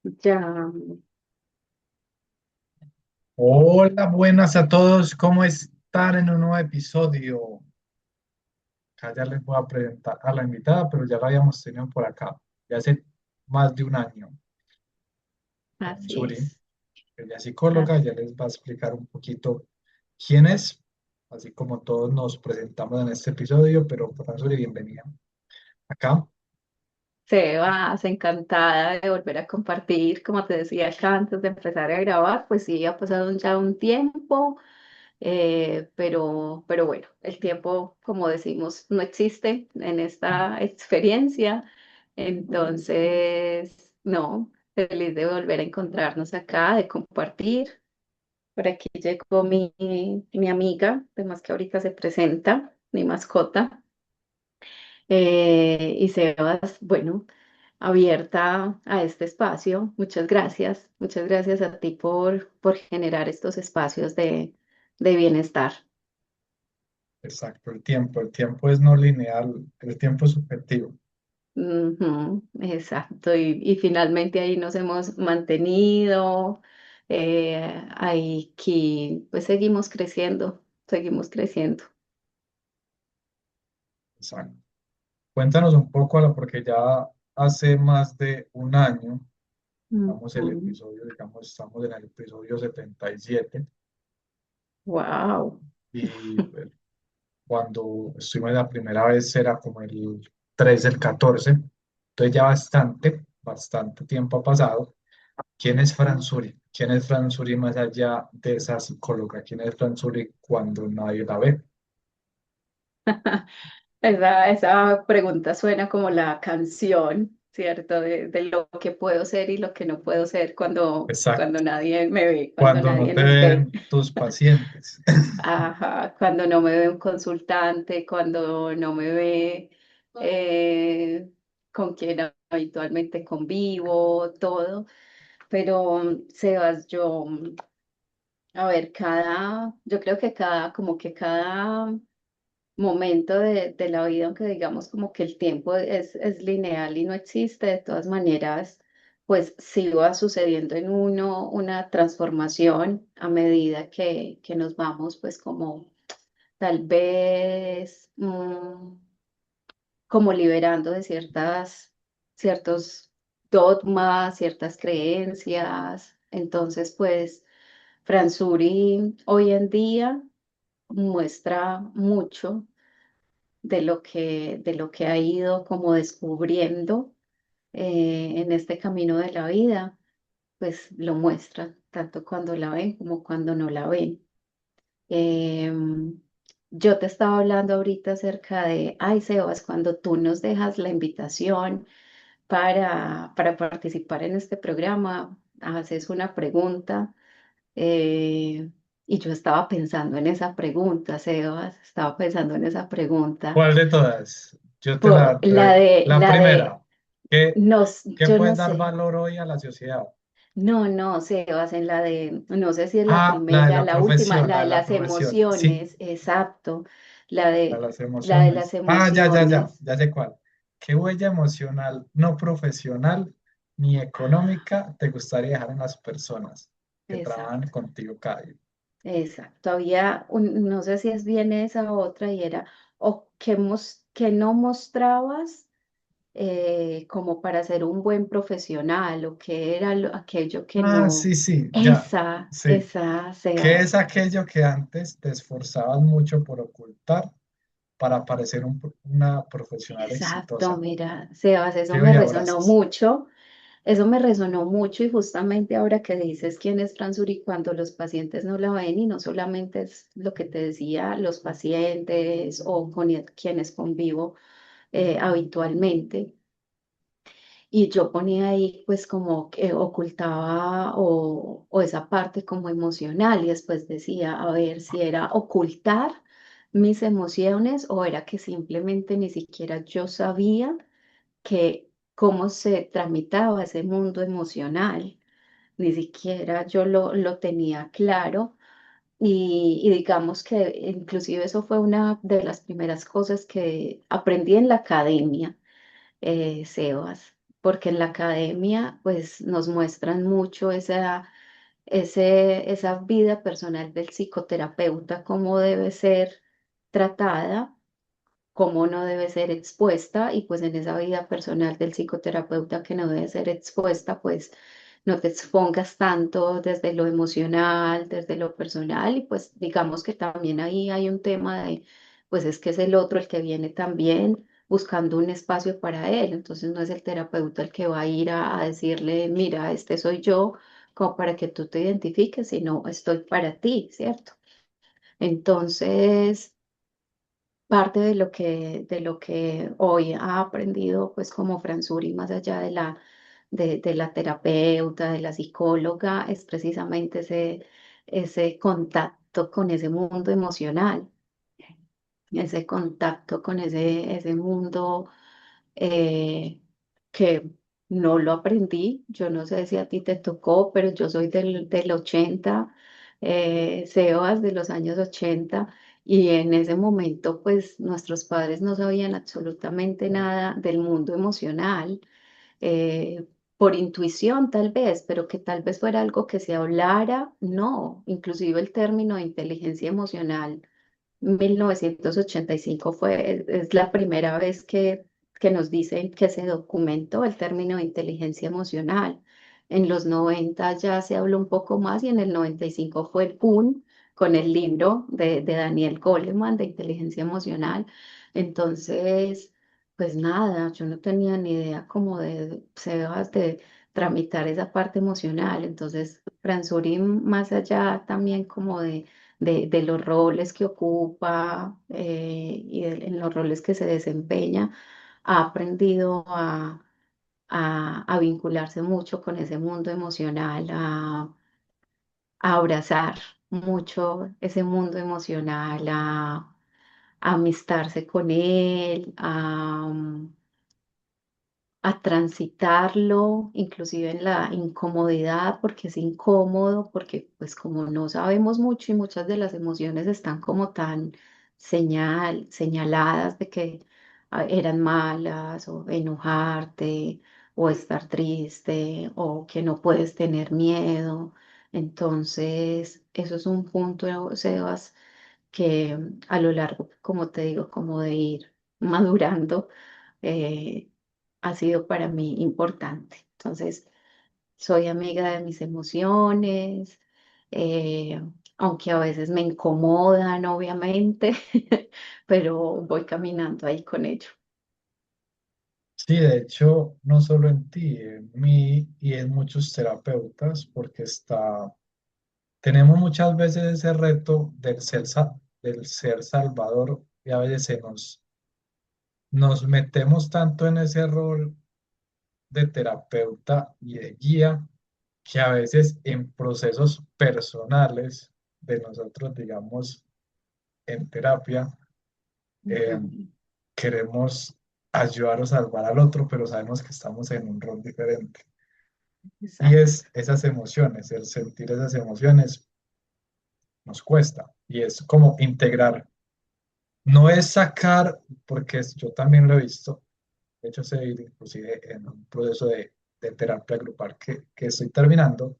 Ya, Hola, buenas a todos. ¿Cómo están en un nuevo episodio? Acá ya les voy a presentar a la invitada, pero ya la habíamos tenido por acá, ya hace más de un año. así Suri, es. ella es psicóloga, Así. ya les va a explicar un poquito quién es, así como todos nos presentamos en este episodio, pero Suri, bienvenida acá. Sebas, encantada de volver a compartir, como te decía acá antes de empezar a grabar, pues sí, ha pasado ya un tiempo, pero bueno, el tiempo, como decimos, no existe en esta experiencia, entonces, no, feliz de volver a encontrarnos acá, de compartir. Por aquí llegó mi amiga, además que ahorita se presenta, mi mascota. Y Sebas, bueno, abierta a este espacio. Muchas gracias. Muchas gracias a ti por generar estos espacios de bienestar. Exacto, el tiempo es no lineal, el tiempo es subjetivo. Ujú, exacto. Y finalmente ahí nos hemos mantenido. Ahí que pues seguimos creciendo, seguimos creciendo. Exacto. Cuéntanos un poco, porque ya hace más de un año. Vamos el Ujú. episodio, digamos, estamos en el episodio 77 Wow. y pues, cuando estuvimos la primera vez era como el 3 del 14, entonces ya bastante tiempo ha pasado. ¿Quién es Fran Suri? ¿Quién es Fran Suri más allá de esa psicóloga? ¿Quién es Fran Suri cuando nadie la ve? Esa pregunta suena como la canción, ¿cierto? De lo que puedo ser y lo que no puedo ser cuando Exacto, nadie me ve, cuando cuando no nadie te nos ve. ven tus pacientes. Ajá, cuando no me ve un consultante, cuando no me ve eh, con quien habitualmente convivo, todo. Pero, Sebas, a ver, yo creo que como que cada momento de la vida, aunque digamos como que el tiempo es lineal y no existe, de todas maneras, pues sí va sucediendo en uno una transformación a medida que nos vamos, pues como tal vez como liberando de ciertos dogmas, ciertas creencias. Entonces, pues, Fransuri hoy en día muestra mucho de lo que ha ido como descubriendo en este camino de la vida, pues lo muestra, tanto cuando la ven como cuando no la ven. Em, yo te estaba hablando ahorita acerca de, ay, Sebas, cuando tú nos dejas la invitación para participar en este programa, haces una pregunta. eh, y yo estaba pensando en esa pregunta, Sebas, estaba pensando en esa pregunta. ¿Cuál de todas? Yo te Por la traigo. La la de, primera, ¿qué, qué yo puede no dar sé, valor hoy a la sociedad? no, no, Sebas, en la de, no sé si es la Ah, la de primera, la la última, profesión, la la de de la las profesión. Sí, emociones, exacto, la de las la de las emociones. Ah, emociones, ya sé cuál. ¿Qué huella emocional no profesional ni económica te gustaría dejar en las personas que trabajan exacto, contigo cada día? exacto, no sé si es bien esa otra y era, o que no mostrabas como para ser un buen profesional o que era aquello que Ah, sí, no, sí, ya, sí. esa, ¿Qué es Sebas. aquello que antes te esforzabas mucho por ocultar para parecer una profesional Exacto, exitosa? mira, Sebas, ¿Qué hoy abrazas? eso me resonó mucho y justamente ahora que dices quién es Fransuri cuando los pacientes no la ven y no solamente es lo que te decía, los pacientes o con quienes convivo habitualmente. Y yo ponía ahí pues como que ocultaba o esa parte como emocional y después decía, a ver si era ocultar mis emociones o era que simplemente ni siquiera yo sabía que cómo se tramitaba ese mundo emocional, ni siquiera yo lo tenía claro y digamos que inclusive eso fue una de las primeras cosas que aprendí en la academia, Sebas. porque en la academia pues nos muestran mucho esa vida personal del psicoterapeuta, cómo debe ser tratada, cómo no debe ser expuesta, y pues en esa vida personal del psicoterapeuta que no debe ser expuesta, pues no te expongas tanto desde lo emocional, desde lo personal, y pues digamos que también ahí hay un tema de, pues es que es el otro el que viene también buscando un espacio para él, entonces no es el terapeuta el que va a ir a decirle, mira, este soy yo, como para que tú te identifiques, sino estoy para ti, ¿cierto? Entonces parte de lo que hoy ha aprendido, pues como Fransuri, más allá de la terapeuta, de la psicóloga, es precisamente ese contacto con ese mundo emocional, ese contacto con ese mundo eh, que no lo aprendí. Yo no sé si a ti te tocó, pero yo soy del 80, Sebas de los años 80, y en ese momento pues nuestros padres no sabían absolutamente nada del mundo emocional, por intuición tal vez, pero que tal vez fuera algo que se hablara, no, inclusive el término de inteligencia emocional 1985 es la primera vez que nos dicen que se documentó el término de inteligencia emocional. En los 90 ya se habló un poco más, y en el 95 fue el boom con el libro de Daniel Goleman de inteligencia emocional. Entonces, pues nada, yo no tenía ni idea como de, Sebas, de tramitar esa parte emocional. Entonces, Fransuri, más allá también como de los roles que ocupa, en los roles que se desempeña, ha aprendido a vincularse mucho con ese mundo emocional, a abrazar mucho ese mundo emocional, a amistarse con él, a transitarlo, inclusive en la incomodidad, porque es incómodo, porque pues como no sabemos mucho y muchas de las emociones están como tan señaladas de que eran malas, o enojarte, o estar triste, o que no puedes tener miedo. Entonces, eso es un punto, Sebas, que a lo largo, como te digo, como de ir madurando, eh, ha sido para mí importante. Entonces, soy amiga de mis emociones, eh, aunque a veces me incomodan, obviamente, pero voy caminando ahí con ello. Sí, de hecho, no solo en ti, en mí y en muchos terapeutas, porque tenemos muchas veces ese reto del ser salvador, y a veces nos metemos tanto en ese rol de terapeuta y de guía, que a veces en procesos personales de nosotros, digamos, en terapia, eh, Ujú. queremos ayudar o salvar al otro, pero sabemos que estamos en un rol diferente. Y Exacto. es esas emociones, el sentir esas emociones nos cuesta. Y es como integrar, no es sacar, porque yo también lo he visto, de hecho, inclusive en un proceso de terapia grupal que estoy terminando,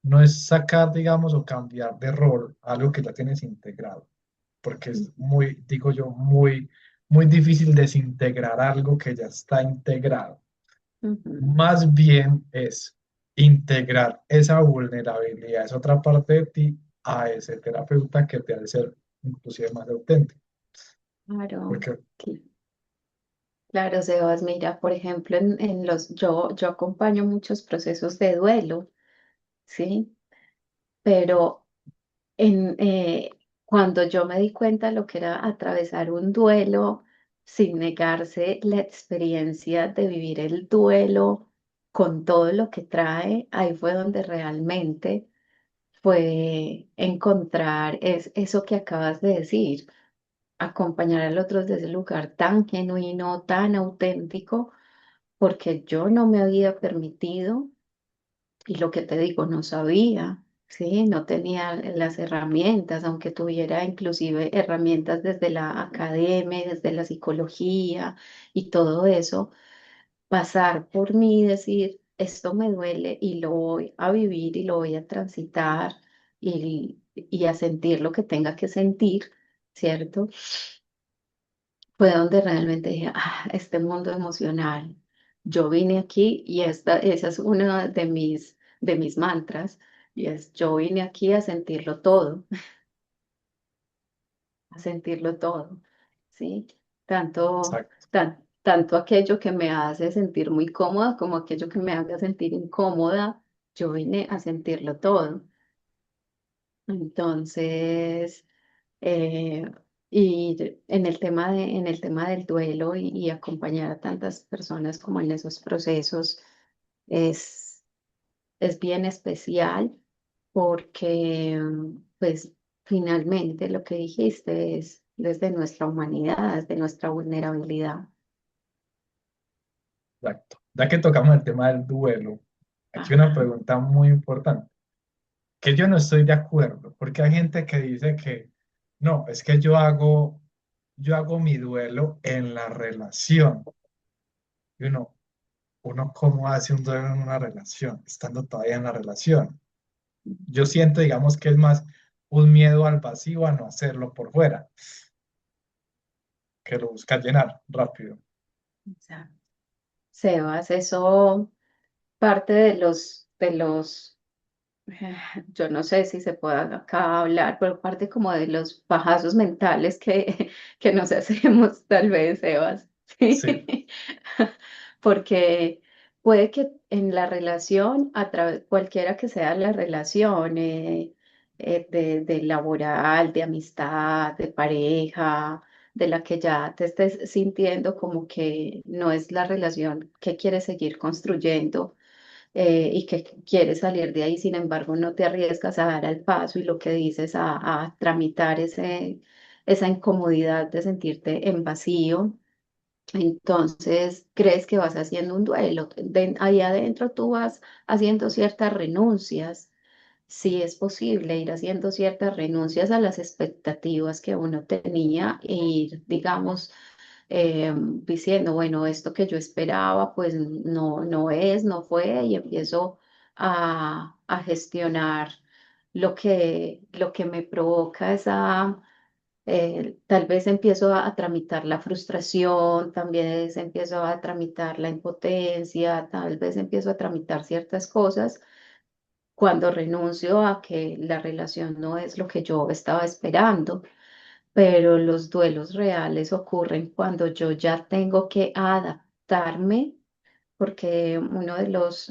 no es sacar, digamos, o cambiar de rol algo que ya tienes integrado, porque es muy, digo yo, muy difícil desintegrar algo que ya está integrado. Ujú. Más bien es integrar esa vulnerabilidad, esa otra parte de ti, a ese terapeuta que te hace ser inclusive más auténtico. Claro. Porque Claro, Sebas, mira, por ejemplo, yo acompaño muchos procesos de duelo, ¿sí? Pero cuando yo me di cuenta lo que era atravesar un duelo sin negarse la experiencia de vivir el duelo con todo lo que trae, ahí fue donde realmente fue encontrar eso que acabas de decir, acompañar al otro desde ese lugar tan genuino, tan auténtico, porque yo no me había permitido, y lo que te digo, no sabía, ¿sí? No tenía las herramientas, aunque tuviera inclusive herramientas desde la academia, desde la psicología y todo eso, pasar por mí y decir, esto me duele y lo voy a vivir y lo voy a transitar y a sentir lo que tenga que sentir, ¿cierto? Fue donde realmente dije, este mundo emocional, yo vine aquí y esa es una de mis mantras, y es, yo vine aquí a sentirlo todo, ¿sí? Tanto, Exacto. tanto aquello que me hace sentir muy cómoda como aquello que me haga sentir incómoda, yo vine a sentirlo todo. Entonces, eh, y en el tema del duelo y acompañar a tantas personas como en esos procesos es, es bien especial porque, pues, finalmente lo que dijiste es desde nuestra humanidad, desde nuestra vulnerabilidad. Exacto. Ya que tocamos el tema del duelo, aquí una Ajá. pregunta muy importante, que yo no estoy de acuerdo, porque hay gente que dice que no, es que yo hago mi duelo en la relación. Y uno cómo hace un duelo en una relación, estando todavía en la relación. Yo siento, digamos, que es más un miedo al vacío a no hacerlo por fuera, que lo busca llenar rápido. O sea, Sebas, eso parte yo no sé si se pueda acá hablar, pero parte como de los bajazos mentales que nos hacemos tal vez, Sebas, Sí, ¿sí? Porque puede que en la relación, cualquiera que sea la relación, de laboral, de amistad, de pareja, de la que ya te estés sintiendo como que no es la relación que quieres seguir construyendo, y que quieres salir de ahí, sin embargo, no te arriesgas a dar al paso y lo que dices a tramitar esa incomodidad de sentirte en vacío. Entonces, crees que vas haciendo un duelo. Ahí adentro tú vas haciendo ciertas renuncias. Sí es posible ir haciendo ciertas renuncias a las expectativas que uno tenía e ir, digamos, diciendo, bueno, esto que yo esperaba, pues no fue, y empiezo a gestionar lo que me provoca tal vez empiezo a tramitar la frustración, también empiezo a tramitar la impotencia, tal vez empiezo a tramitar ciertas cosas cuando renuncio a que la relación no es lo que yo estaba esperando, pero los duelos reales ocurren cuando yo ya tengo que adaptarme, porque uno de los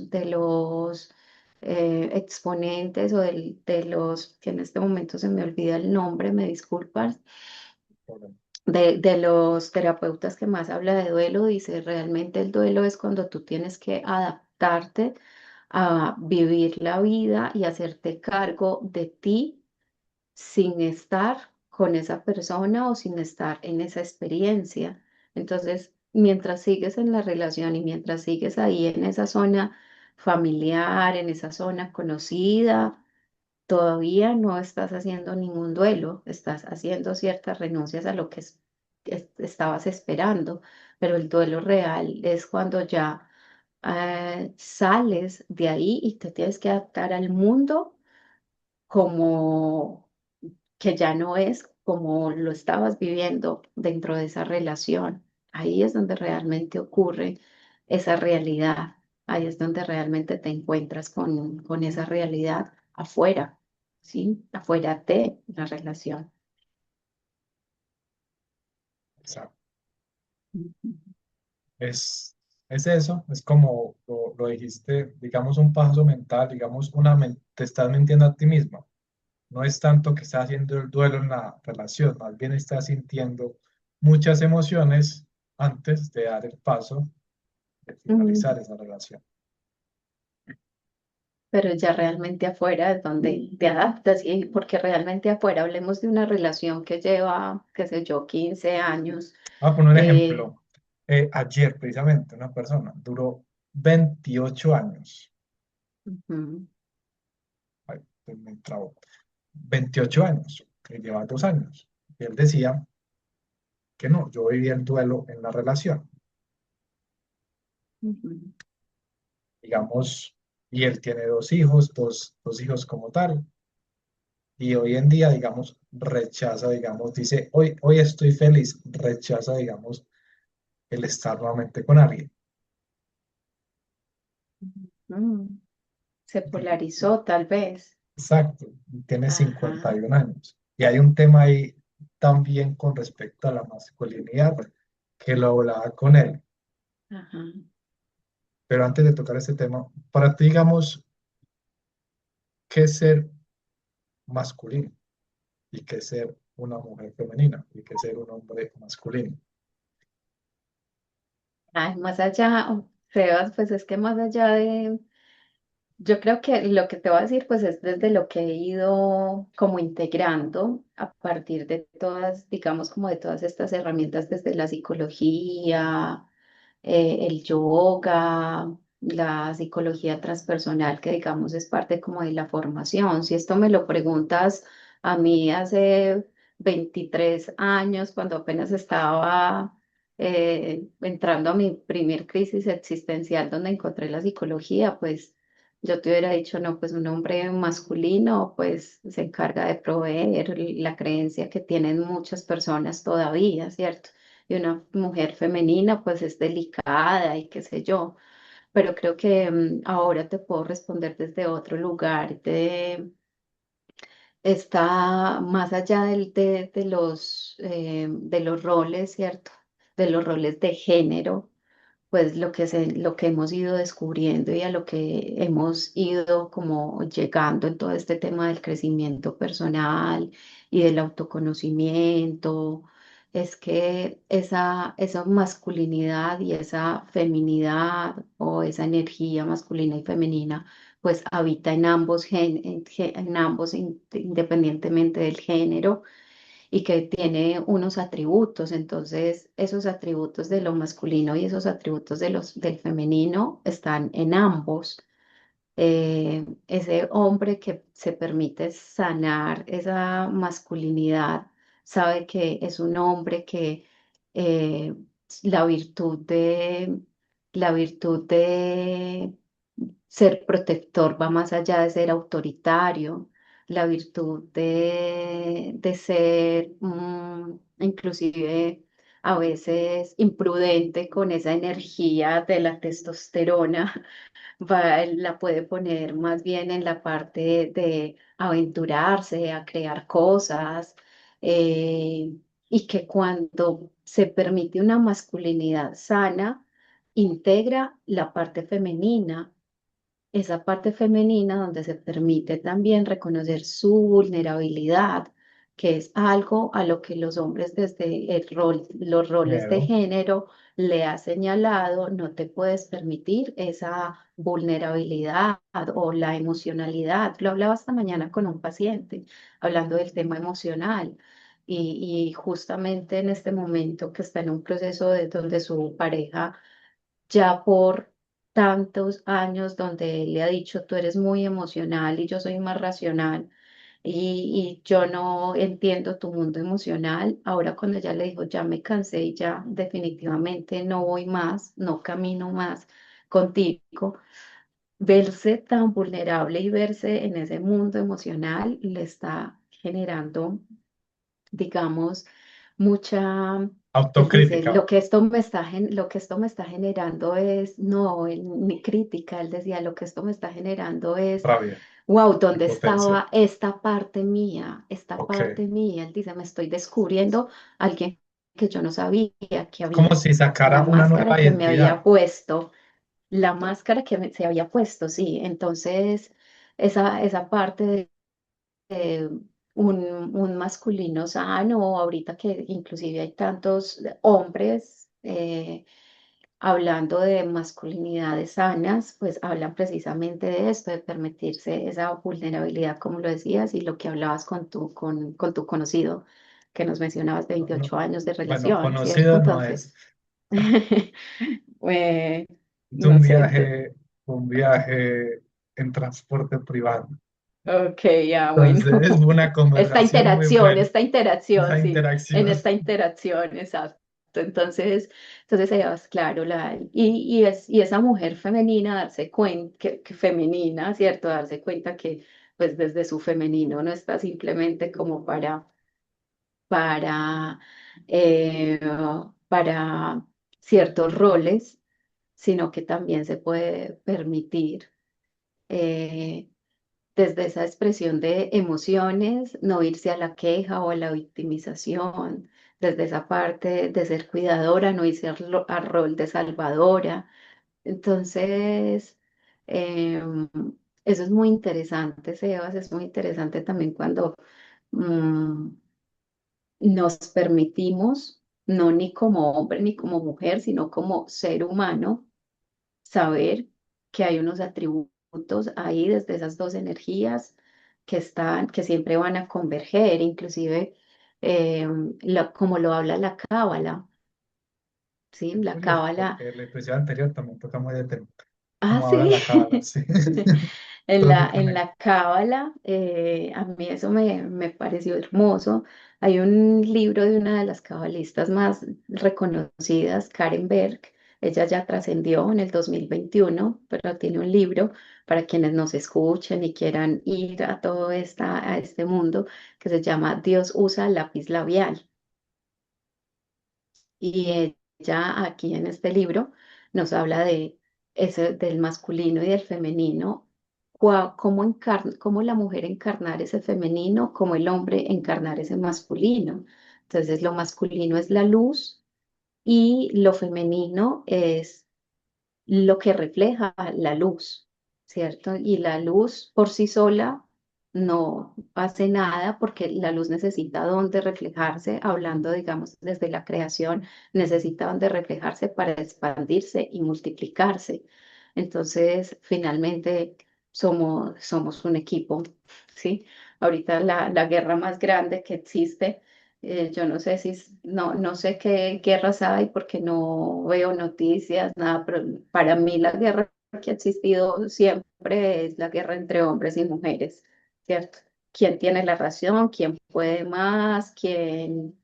exponentes de los, que en este momento se me olvida el nombre, me disculpas, de los terapeutas que más habla de duelo, dice, realmente el duelo es cuando tú tienes que adaptarte a vivir la vida y hacerte cargo de ti sin estar con esa persona o sin estar en esa experiencia. Entonces, mientras sigues en la relación y mientras sigues ahí en esa zona familiar, en esa zona conocida, todavía no estás haciendo ningún duelo, estás haciendo ciertas renuncias a lo que estabas esperando, pero el duelo real es cuando ya sales de ahí y te tienes que adaptar al mundo como que ya no es como lo estabas viviendo dentro de esa relación. Ahí es donde realmente ocurre esa realidad. Ahí es donde realmente te encuentras con esa realidad afuera, ¿sí? Afuera de la relación. exacto. Ujú. Es, es eso, es como lo dijiste, digamos un paso mental, digamos te estás mintiendo a ti mismo. No es tanto que estás haciendo el duelo en la relación, más bien estás sintiendo muchas emociones antes de dar el paso de finalizar Mm, esa relación. pero ya realmente afuera es donde te adaptas, y porque realmente afuera hablemos de una relación que lleva, qué sé yo, 15 años. Voy a poner un eh, ejemplo. Ayer, precisamente, una persona duró 28 años. Ujú. Ay, me trabó. 28 años, que lleva 2 años. Y él decía que no, yo vivía el duelo en la relación. ujú, digamos, y él tiene dos hijos como tal, y hoy en día, digamos, rechaza, digamos, dice, hoy estoy feliz, rechaza, digamos, el estar nuevamente con alguien. ujú. Se Y- polarizó tal vez. Exacto, tiene cincuenta Ajá, y un años. Y hay un tema ahí también con respecto a la masculinidad, que lo hablaba con él. ajá. Pero antes de tocar este tema, para ti, digamos, ¿qué es ser masculino? ¿Y qué es ser una mujer femenina? ¿Y qué es ser un hombre masculino? Ay, más allá, Sebas, pues es que más allá de, yo creo que lo que te voy a decir, pues es desde lo que he ido como integrando a partir de todas, digamos, como de todas estas herramientas desde la psicología, el yoga, la psicología transpersonal, que digamos es parte como de la formación. Si esto me lo preguntas a mí hace 23 años, cuando apenas estaba entrando a mi primer crisis existencial donde encontré la psicología, pues yo te hubiera dicho, no, pues un hombre masculino, pues se encarga de proveer la creencia que tienen muchas personas todavía, ¿cierto? Y una mujer femenina, pues es delicada y qué sé yo. Pero creo que ahora te puedo responder desde otro lugar, está más allá de los roles, ¿cierto? De los roles de género, pues lo que hemos ido descubriendo y a lo que hemos ido como llegando en todo este tema del crecimiento personal y del autoconocimiento, es que esa masculinidad y esa feminidad o esa energía masculina y femenina pues habita en ambos, en ambos independientemente del género y que tiene unos atributos. Entonces, esos atributos de lo masculino y esos atributos del femenino están en ambos. Ese hombre que se permite sanar esa masculinidad sabe que es un hombre que eh, la virtud de, la virtud de ser protector va más allá de ser autoritario, la virtud de ser inclusive a veces imprudente con esa energía de la testosterona la puede poner más bien en la parte de aventurarse, a crear cosas, eh, y que cuando se permite una masculinidad sana, integra la parte femenina, esa parte femenina donde se permite también reconocer su vulnerabilidad, que es algo a lo que los hombres desde los roles de Miedo, género le ha señalado, no te puedes permitir esa vulnerabilidad o la emocionalidad. Lo hablaba esta mañana con un paciente, hablando del tema emocional. Y justamente en este momento que está en un proceso de donde su pareja ya por tantos años donde él le ha dicho, tú eres muy emocional y yo soy más racional y yo no entiendo tu mundo emocional. Ahora cuando ella le dijo, ya me cansé y ya definitivamente no voy más, no camino más contigo, verse tan vulnerable y verse en ese mundo emocional le está generando, digamos, mucha, él dice, autocrítica, lo que esto me está generando es, no, ni crítica, él decía, lo que esto me está generando es, rabia, wow, ¿dónde impotencia. estaba esta parte mía? Esta Ok. parte mía, él dice, me estoy descubriendo a alguien que yo no sabía que Es como había, si la sacara una máscara nueva que me había identidad. puesto, la máscara que se había puesto, sí, entonces esa parte eh, un masculino sano, ahorita que inclusive hay tantos hombres hablando de masculinidades sanas, pues hablan precisamente de esto, de permitirse esa vulnerabilidad, como lo decías, y lo que hablabas con tu conocido, que nos mencionabas de No, no, 28 años de bueno, relación, ¿cierto? conocido no es. Entonces, eh, De no sé, un viaje en transporte privado. ok, ya, bueno. Entonces, fue una conversación muy buena, Esta interacción, esa sí, en interacción. esta interacción, exacto. Exacto, entonces Sebas, claro, y esa mujer femenina darse cuenta, que femenina, ¿cierto? Darse cuenta que pues desde su femenino no está simplemente como para, eh, para ciertos roles, sino que también se puede permitir eh, desde esa expresión de emociones, no irse a la queja o a la victimización, desde esa parte de ser cuidadora, no irse al rol de salvadora. Entonces, em, eso es muy interesante, Sebas, es muy interesante también cuando mm, nos permitimos, no ni como hombre ni como mujer, sino como ser humano, saber que hay unos atributos ahí desde esas dos energías que siempre van a converger, inclusive como lo habla la Cábala, ¿sí? Es La curioso Cábala. porque el episodio anterior también toca muy de tema, Ah, como habla sí. la cábala, sí. En Pero muy en conectado. la Cábala, a mí eso me pareció hermoso. Hay un libro de una de las cabalistas más reconocidas, Karen Berg. Ella ya trascendió en el 2021, pero tiene un libro para quienes nos escuchen y quieran ir a a este mundo que se llama Dios usa lápiz labial. Y ella aquí en este libro nos habla de ese, del masculino y del femenino, cómo la mujer encarnar ese femenino, cómo el hombre encarnar ese masculino. Entonces, lo masculino es la luz y lo femenino es lo que refleja la luz, ¿cierto? Y la luz por sí sola no hace nada porque la luz necesita donde reflejarse, hablando, digamos, desde la creación, necesita donde reflejarse para expandirse y multiplicarse. Entonces, finalmente, somos un equipo, ¿sí? Ahorita la guerra más grande que existe, yo no sé no sé qué guerras hay porque no veo noticias, nada, pero para mí la guerra que ha existido siempre es la guerra entre hombres y mujeres, ¿cierto? ¿Quién tiene la razón? ¿Quién puede más? ¿Quién?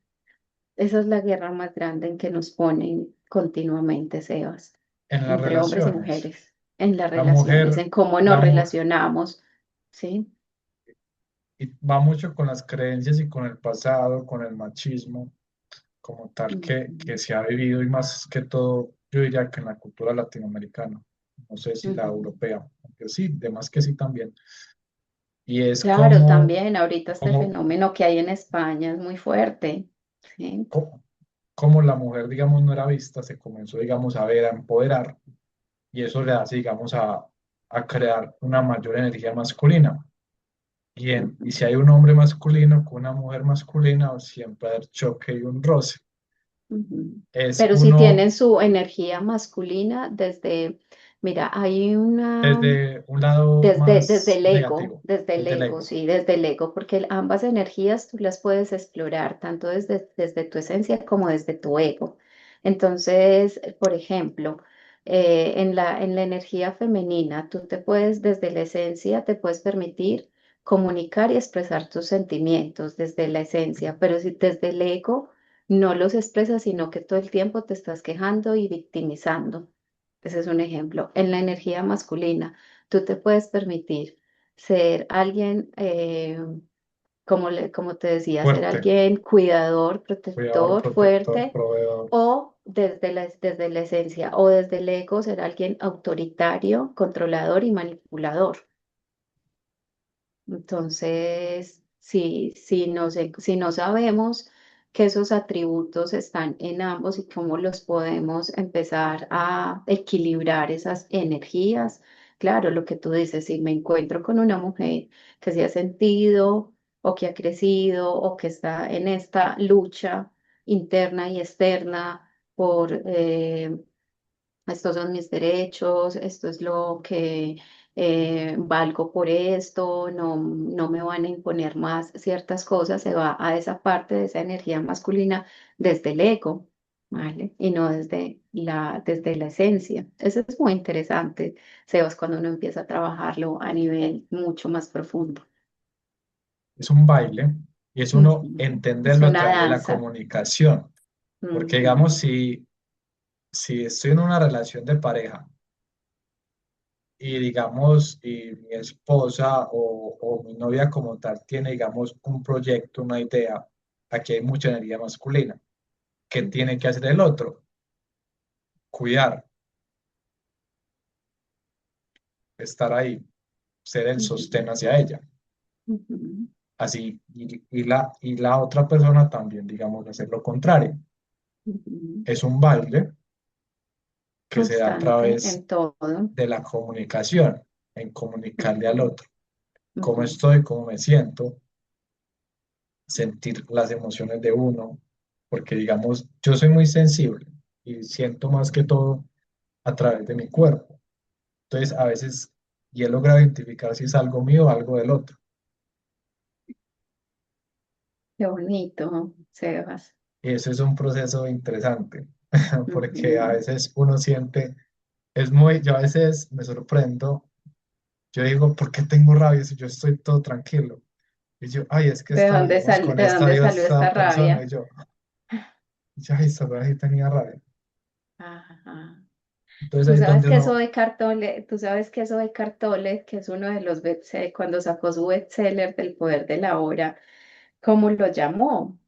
Esa es la guerra más grande en que nos ponen continuamente, Sebas, En las entre hombres y relaciones, mujeres, en las la relaciones, mujer, en cómo nos la mu- relacionamos, ¿sí? y va mucho con las creencias y con el pasado, con el machismo, como tal que Ujú, se ha vivido y más que todo, yo diría que en la cultura latinoamericana, no sé si la ujú. europea, aunque sí, de más que sí también. Y es Claro, también ahorita este como, fenómeno que hay en España es muy fuerte, ¿sí? como la mujer, digamos, no era vista, se comenzó, digamos, a ver, a empoderar, y eso le hace, digamos, a crear una mayor energía masculina. Y si Ujú, hay un hombre masculino con una mujer masculina, siempre hay choque y un roce. ujú. Es Pero si uno tienen su energía masculina mira, hay una, desde un lado más negativo, desde el desde el ego, ego. sí, desde el ego, porque ambas energías tú las puedes explorar, tanto desde tu esencia como desde tu ego. Entonces, por ejemplo, en la energía femenina, tú te puedes, desde la esencia, te puedes permitir comunicar y expresar tus sentimientos desde la esencia, pero si desde el ego no los expresas, sino que todo el tiempo te estás quejando y victimizando. Ese es un ejemplo. En la energía masculina, tú te puedes permitir ser alguien, como te decía, ser Fuerte, alguien cuidador, cuidador, protector, protector, fuerte, proveedor. o desde la esencia, o desde el ego, ser alguien autoritario, controlador y manipulador. Entonces, si no sabemos que esos atributos están en ambos y cómo los podemos empezar a equilibrar esas energías, claro, lo que tú dices, si me encuentro con una mujer que se ha sentido o que ha crecido o que está en esta lucha interna y externa por estos son mis derechos, esto es lo que valgo por esto, no me van a imponer más ciertas cosas, se va a esa parte de esa energía masculina desde el ego, ¿vale? Y no desde la esencia. Eso es muy interesante, Sebas, cuando uno empieza a trabajarlo a nivel mucho más profundo. Es un baile y es uno Ujú. Es entenderlo a una través de la danza. comunicación. Porque digamos, Ujú, si estoy en una relación de pareja y digamos, y mi esposa o mi novia como tal tiene, digamos, un proyecto, una idea, aquí hay mucha energía masculina. ¿Qué tiene que hacer el otro? Cuidar, estar ahí, ser el ujú, sostén hacia ella. ujú, Así, y la otra persona también, digamos, hacer lo contrario. ujú. Es un baile que se da a Constante través en todo. de la comunicación, en comunicarle al Ujú, otro cómo ujú. estoy, cómo me siento, sentir las emociones de uno, porque digamos, yo soy muy sensible y siento más que todo a través de mi cuerpo. Entonces, a veces, y he logrado identificar si es algo mío o algo del otro. Qué bonito, Sebas. Y eso es un proceso interesante, porque a Ujú. veces uno siente, yo a veces me sorprendo, yo digo, ¿por qué tengo rabia si yo estoy todo tranquilo? Y yo, ay, es que estábamos con De esta dónde salió esta esta persona, y rabia? yo, ay, esta persona sí tenía rabia. Ajá. Entonces ahí es donde uno, Tú sabes que eso de Cartole, que es uno de los cuando sacó su bestseller del poder de la hora, ¿cómo lo llamó?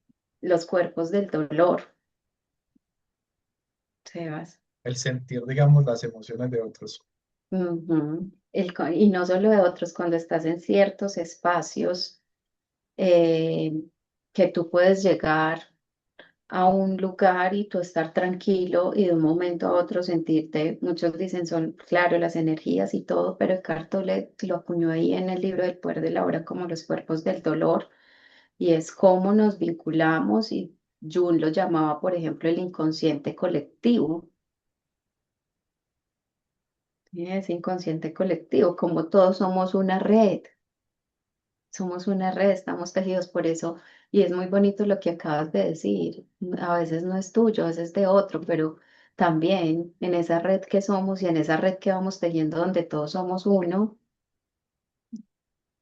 Los cuerpos del dolor, Sebas. el sentir, digamos, las emociones de otros. Ujú. Y no solo de otros, cuando estás en ciertos espacios eh, que tú puedes llegar a un lugar y tú estar tranquilo y de un momento a otro sentirte, muchos dicen son, claro, las energías y todo, pero Eckhart Tolle lo acuñó ahí en el libro del poder de la hora como los cuerpos del dolor y es cómo nos vinculamos y Jung lo llamaba, por ejemplo, el inconsciente colectivo. ¿Sí? Ese inconsciente colectivo, como todos somos una red, estamos tejidos por eso. Y es muy bonito lo que acabas de decir. A veces no es tuyo, a veces de otro, pero también en esa red que somos y en esa red que vamos tejiendo donde todos somos uno,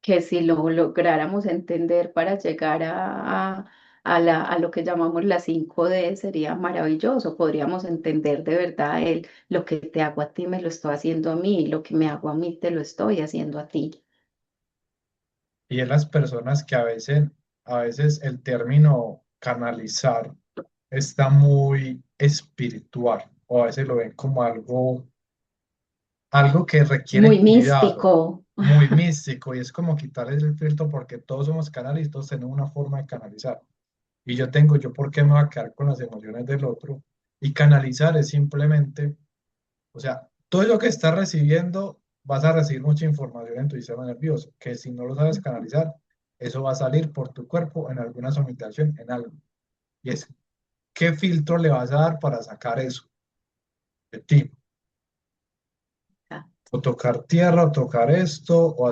que si lo lográramos entender para llegar a lo que llamamos la 5D sería maravilloso. Podríamos entender de verdad lo que te hago a ti me lo estoy haciendo a mí, lo que me hago a mí te lo estoy haciendo a ti. Y en las personas que a veces el término canalizar está muy espiritual, o a veces lo ven como algo que requiere Muy cuidado, místico. muy místico, y es como quitarles el filtro porque todos somos canales y todos tenemos una forma de canalizar. Y yo por qué me voy a quedar con las emociones del otro. Y canalizar es simplemente, o sea, todo lo que estás recibiendo, vas a recibir mucha información en tu sistema nervioso, que si no lo sabes canalizar, eso va a salir por tu cuerpo en alguna somatización, en algo. Y es, ¿qué filtro le vas a dar para sacar eso de ti? Ah, O tocar tierra, o tocar esto, o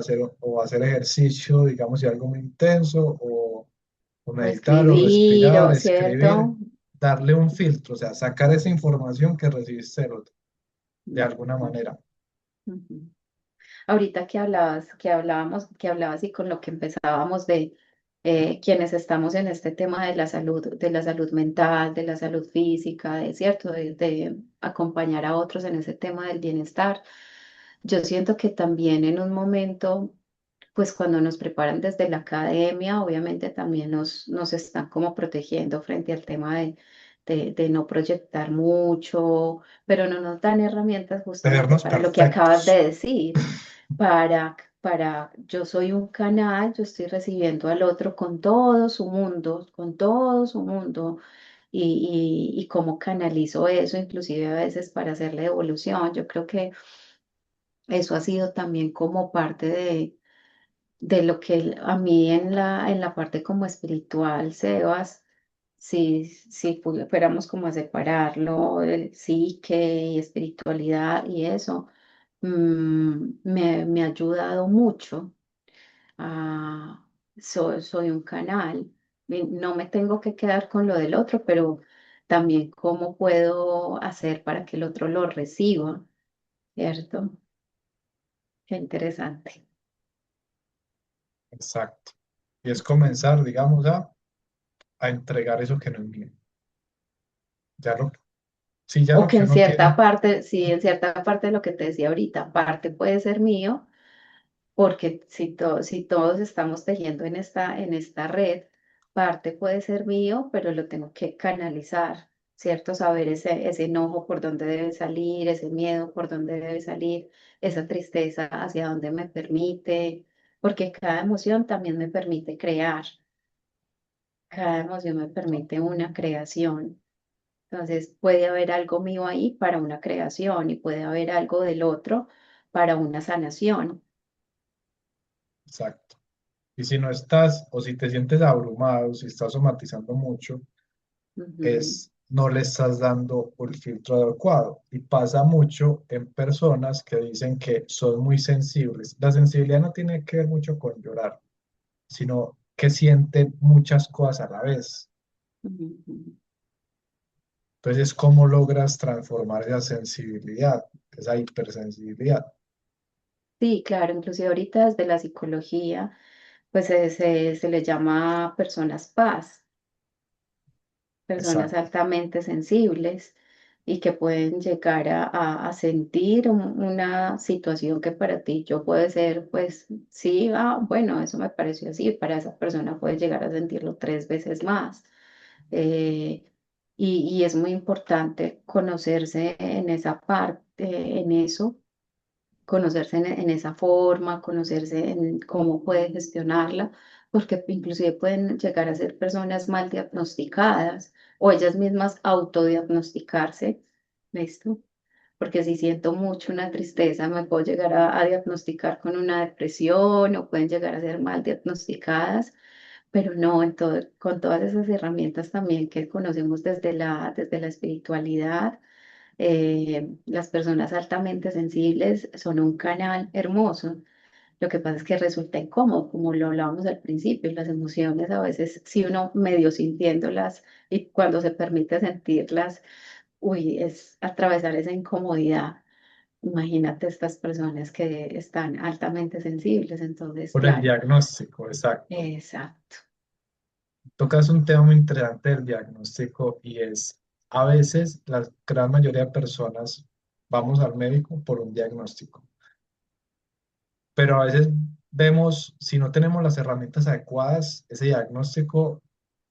hacer ejercicio, digamos, si algo muy intenso, o o meditar, o escribir, respirar, o escribir, cierto. darle un filtro, o sea, sacar esa información que recibiste del otro, de alguna Ujú, manera. ujú. Ahorita que hablabas y con lo que empezábamos de quienes estamos en este tema de la salud mental, de la salud física, de cierto, de acompañar a otros en ese tema del bienestar. Yo siento que también en un momento, pues cuando nos preparan desde la academia, obviamente también nos están como protegiendo frente al tema de no proyectar mucho, pero no nos dan herramientas De justamente vernos para lo que acabas perfectos. de decir, yo soy un canal, yo estoy recibiendo al otro con todo su mundo, y cómo canalizo eso, inclusive a veces para hacerle devolución. Yo creo que eso ha sido también como parte de lo que a mí en la parte como espiritual, Sebas, si fuéramos como a separarlo, el psique y espiritualidad y eso, me ha ayudado mucho. a- soy un canal, no me tengo que quedar con lo del otro, pero también cómo puedo hacer para que el otro lo reciba, ¿cierto? Qué interesante. Exacto. Y es comenzar, digamos, a entregar eso que no es mío. Ya lo, sí, ya O lo que que en uno cierta tiene, parte, sí, en cierta parte de lo que te decía ahorita, parte puede ser mío, porque si todos estamos tejiendo en esta red, parte puede ser mío, pero lo tengo que canalizar, ¿cierto? Saber ese enojo por dónde debe salir, ese miedo por dónde debe salir, esa tristeza hacia dónde me permite, porque cada emoción también me permite crear, cada emoción me permite una creación. Entonces puede haber algo mío ahí para una creación y puede haber algo del otro para una sanación. exacto. Y si no estás, o si te sientes abrumado, si estás somatizando mucho, Ujú, es no le estás dando el filtro adecuado. Y pasa mucho en personas que dicen que son muy sensibles. La sensibilidad no tiene que ver mucho con llorar, sino que sienten muchas cosas a la vez. ujú. Entonces, ¿cómo logras transformar esa sensibilidad, esa hipersensibilidad? Sí, claro, inclusive ahorita desde la psicología, pues se le llama personas paz, personas Exacto. altamente sensibles y que pueden llegar a sentir una situación que para ti yo puede ser, pues sí, bueno, eso me pareció así, para esa persona puede llegar a sentirlo tres veces más. Eh, y es muy importante conocerse en esa parte, en eso, conocerse en esa forma, conocerse en cómo puede gestionarla, porque inclusive pueden llegar a ser personas mal diagnosticadas o ellas mismas autodiagnosticarse, ¿listo? Porque si siento mucho una tristeza, me puedo llegar a diagnosticar con una depresión o pueden llegar a ser mal diagnosticadas, pero no, con todas esas herramientas también que conocemos desde la espiritualidad, las personas altamente sensibles son un canal hermoso. Lo que pasa es que resulta incómodo, como lo hablábamos al principio, las emociones a veces, si uno medio sintiéndolas y cuando se permite sentirlas, uy, es atravesar esa incomodidad. Imagínate estas personas que están altamente sensibles, entonces, Por el claro, diagnóstico, exacto. exacto. Tocas un tema muy interesante del diagnóstico y es, a veces la gran mayoría de personas vamos al médico por un diagnóstico, pero a veces vemos, si no tenemos las herramientas adecuadas, ese diagnóstico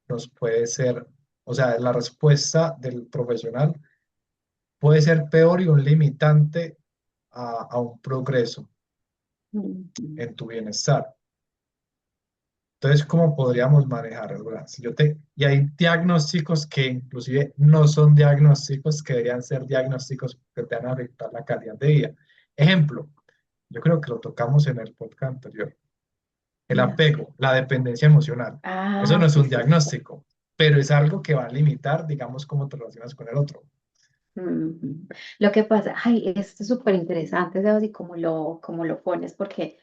nos puede ser, o sea, la respuesta del profesional puede ser peor y un limitante a un progreso Ujú. en tu bienestar. Entonces, ¿cómo podríamos manejarlo? ¿Verdad? Si yo te, y hay diagnósticos que inclusive no son diagnósticos, que deberían ser diagnósticos que te van a afectar la calidad de vida. Ejemplo, yo creo que lo tocamos en el podcast anterior, el No. apego, la dependencia emocional. Eso Ah, no es sí, un sí, sí. diagnóstico, pero es algo que va a limitar, digamos, cómo te relacionas con el otro. Ujú. Lo que pasa, ay, esto es súper interesante, ¿sabes? Y cómo lo pones, porque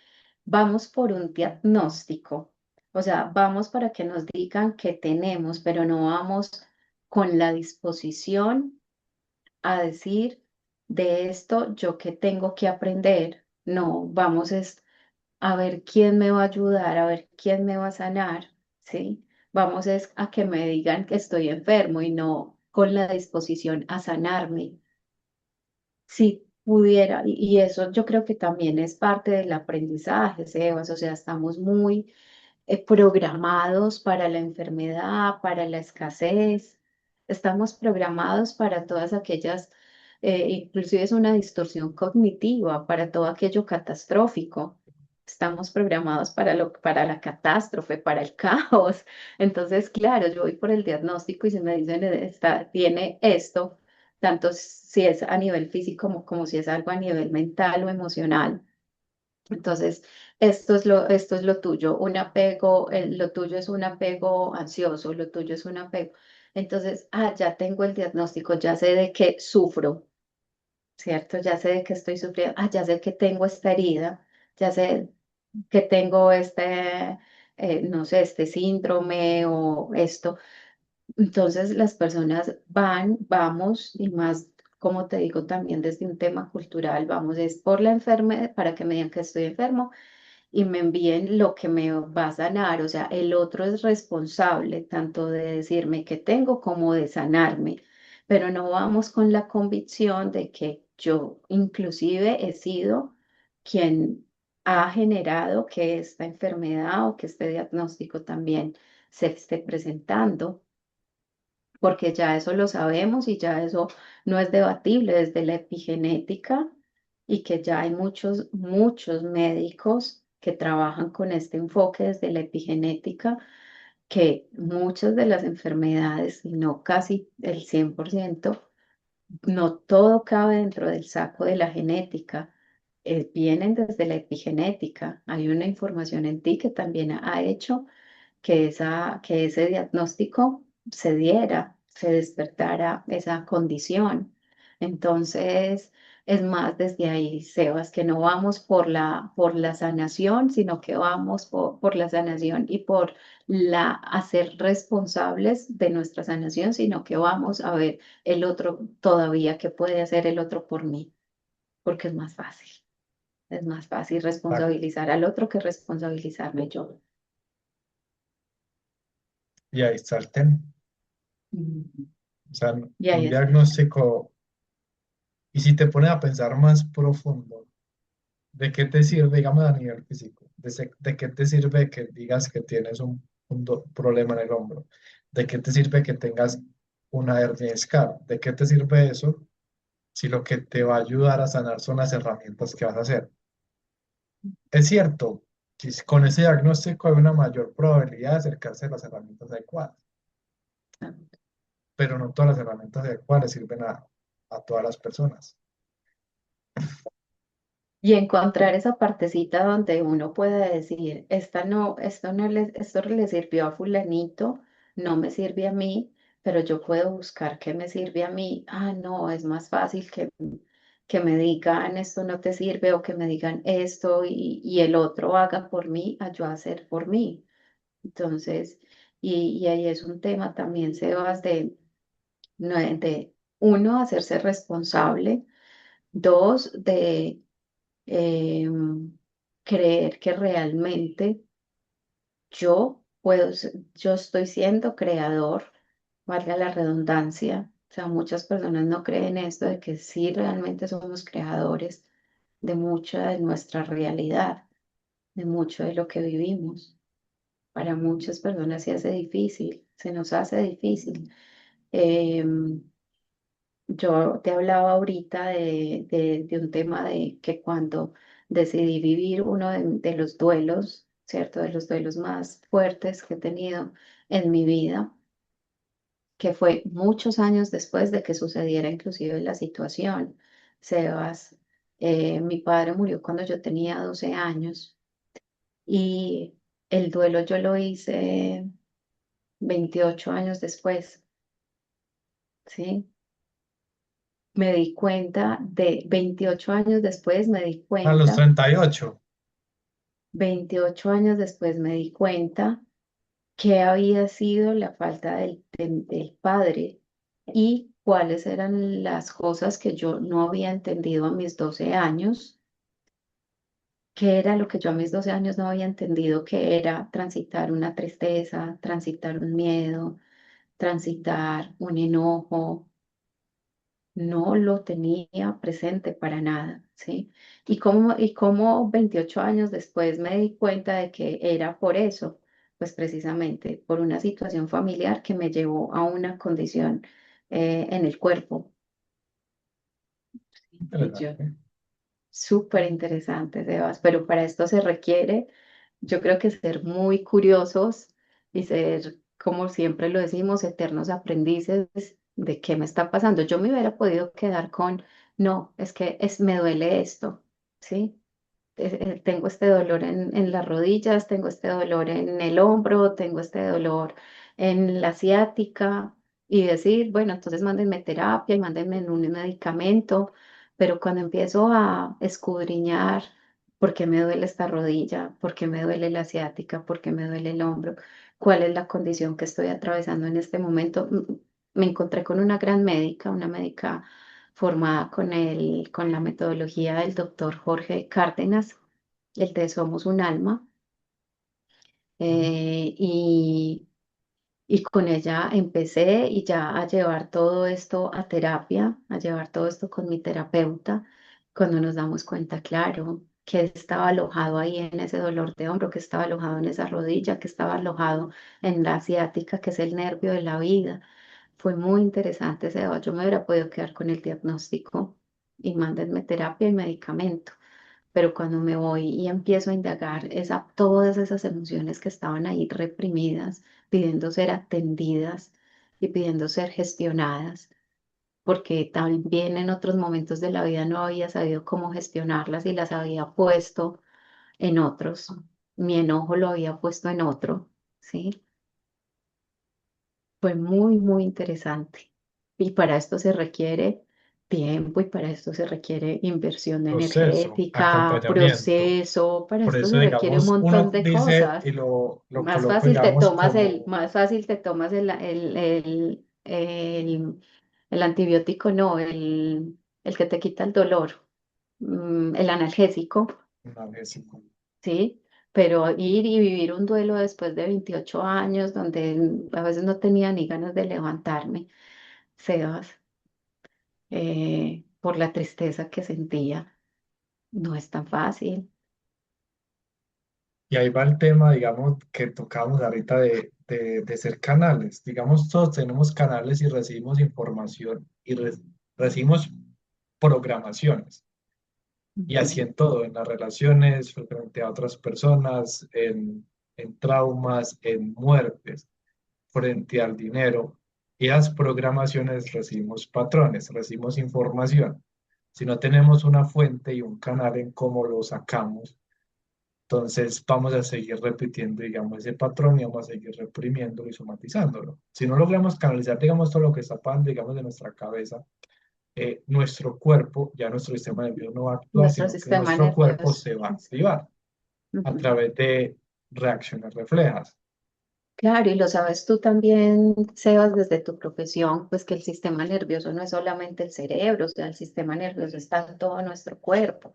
vamos por un diagnóstico, o sea, vamos para que nos digan qué tenemos, pero no vamos con la disposición a decir de esto yo qué tengo que aprender. No, vamos es a ver quién me va a ayudar, a ver quién me va a sanar, ¿sí? Vamos es a que me digan que estoy enfermo y no con la disposición a sanarme. Si pudiera, y eso yo creo que también es parte del aprendizaje, Sebas, o sea, estamos muy programados para la enfermedad, para la escasez, estamos programados para todas aquellas, inclusive es una distorsión cognitiva, para todo aquello catastrófico. Estamos programados para la catástrofe, para el caos. Entonces, claro, yo voy por el diagnóstico y se me dicen, tiene esto, tanto si es a nivel físico como si es algo a nivel mental o emocional. Entonces, esto es lo tuyo, un apego, lo tuyo es un apego ansioso, lo tuyo es un apego. Entonces, ya tengo el diagnóstico, ya sé de qué sufro, ¿cierto? Ya sé de qué estoy sufriendo, ya sé que tengo esta herida, ya sé que tengo no sé, este síndrome o esto. Entonces las personas vamos, y más, como te digo, también desde un tema cultural, vamos, es por la enfermedad, para que me digan que estoy enfermo y me envíen lo que me va a sanar. O sea, el otro es responsable tanto de decirme qué tengo como de sanarme. pero no vamos con la convicción de que yo inclusive he sido quien ha generado que esta enfermedad o que este diagnóstico también se esté presentando, porque ya eso lo sabemos y ya eso no es debatible desde la epigenética y que ya hay muchos médicos que trabajan con este enfoque desde la epigenética, que muchas de las enfermedades, si no casi el 100%, no todo cabe dentro del saco de la genética. Vienen desde la epigenética. Hay una información en ti que también ha hecho que ese diagnóstico se diera, se despertara esa condición. Entonces, es más desde ahí, Sebas, que no vamos por la sanación, sino que vamos por la sanación y por a ser responsables de nuestra sanación, sino que vamos a ver el otro todavía, qué puede hacer el otro por mí, porque es más fácil. Es más fácil Exacto. responsabilizar al otro que responsabilizarme yo. Y ahí está el tema. Mm. O sea, Y ahí un es. diagnóstico, y si te pones a pensar más profundo, ¿de qué te sirve, digamos, a nivel físico? ¿De qué te sirve que digas que tienes un problema en el hombro? ¿De qué te sirve que tengas una hernia discal? ¿De qué te sirve eso si lo que te va a ayudar a sanar son las herramientas que vas a hacer? Es cierto que con ese diagnóstico hay una mayor probabilidad de acercarse a las herramientas adecuadas, pero no todas las herramientas adecuadas sirven a todas las personas. Y encontrar esa partecita donde uno puede decir, esta no, esto le sirvió a fulanito, no me sirve a mí, pero yo puedo buscar qué me sirve a mí. Ah, no, es más fácil que me digan esto no te sirve o que me digan esto y el otro haga por mí, a yo hacer por mí. Entonces, y ahí es un tema también, Sebas, de uno, hacerse responsable, dos, de eh, creer que realmente yo estoy siendo creador, valga la redundancia. O sea, muchas personas no creen esto de que sí realmente somos creadores de mucha de nuestra realidad, de mucho de lo que vivimos. Para muchas personas se hace difícil, se nos hace difícil. Em, Yo te hablaba ahorita de un tema de que cuando decidí vivir uno de los duelos, ¿cierto? De los duelos más fuertes que he tenido en mi vida, que fue muchos años después de que sucediera inclusive la situación. Sebas, mi padre murió cuando yo tenía 12 años y el duelo yo lo hice 28 años después, ¿sí? Me di cuenta de 28 años después, me di A los cuenta, 38. 28 años después me di cuenta que había sido la falta del padre y cuáles eran las cosas que yo no había entendido a mis 12 años, qué era lo que yo a mis 12 años no había entendido, que era transitar una tristeza, transitar un miedo, transitar un enojo. No lo tenía presente para nada, ¿sí? Y como 28 años después me di cuenta de que era por eso, pues precisamente por una situación familiar que me llevó a una condición en el cuerpo. Y yo, Interesante. súper interesante, Sebas, pero para esto se requiere, yo creo que ser muy curiosos y ser, como siempre lo decimos, eternos aprendices de qué me está pasando. Yo me hubiera podido quedar con, no, es que me duele esto, ¿sí? Tengo este dolor en las rodillas, tengo este dolor en el hombro, tengo este dolor en la ciática y decir, bueno, entonces mándenme terapia y mándenme un medicamento, pero cuando empiezo a escudriñar por qué me duele esta rodilla, por qué me duele la ciática, por qué me duele el hombro, cuál es la condición que estoy atravesando en este momento, me encontré con una gran médica, una médica formada con la metodología del doctor Jorge Cárdenas, el de Somos un Alma. Y Y con ella empecé y ya a llevar todo esto a terapia, a llevar todo esto con mi terapeuta, cuando nos damos cuenta, claro, que estaba alojado ahí en ese dolor de hombro, que estaba alojado en esa rodilla, que estaba alojado en la ciática, que es el nervio de la vida. Fue muy interesante ese debate. Yo me hubiera podido quedar con el diagnóstico y mándenme terapia y medicamento, pero cuando me voy y empiezo a indagar todas esas emociones que estaban ahí reprimidas, pidiendo ser atendidas y pidiendo ser gestionadas, porque también en otros momentos de la vida no había sabido cómo gestionarlas y las había puesto en otros. Mi enojo lo había puesto en otro, ¿sí? Fue muy, muy interesante. Y para esto se requiere tiempo y para esto se requiere inversión Proceso, energética, acompañamiento. proceso, para Por esto eso, se requiere un digamos, montón uno de dice y cosas. lo coloco, digamos, como Más fácil te tomas el antibiótico, no, el que te quita el dolor, el analgésico, un analgésico. ¿sí? Pero ir y vivir un duelo después de 28 años, donde a veces no tenía ni ganas de levantarme, Sebas, por la tristeza que sentía, no es tan fácil. Y ahí va el tema, digamos, que tocamos ahorita de ser canales. Digamos, todos tenemos canales y recibimos información y recibimos programaciones. Y así Ujú. en todo, en las relaciones, frente a otras personas, en traumas, en muertes, frente al dinero. Y las programaciones recibimos patrones, recibimos información. Si no tenemos una fuente y un canal en cómo lo sacamos, entonces vamos a seguir repitiendo, digamos, ese patrón y vamos a seguir reprimiéndolo y somatizándolo. Si no logramos canalizar, digamos, todo lo que está pasando, digamos, de nuestra cabeza, nuestro cuerpo, ya nuestro sistema nervioso no va a actuar, Nuestro sino que sistema nuestro cuerpo nervioso. se va a Sí. activar a Ujú. través de reacciones reflejas. Claro, y lo sabes tú también, Sebas, desde tu profesión, pues que el sistema nervioso no es solamente el cerebro, o sea, el sistema nervioso está en todo nuestro cuerpo,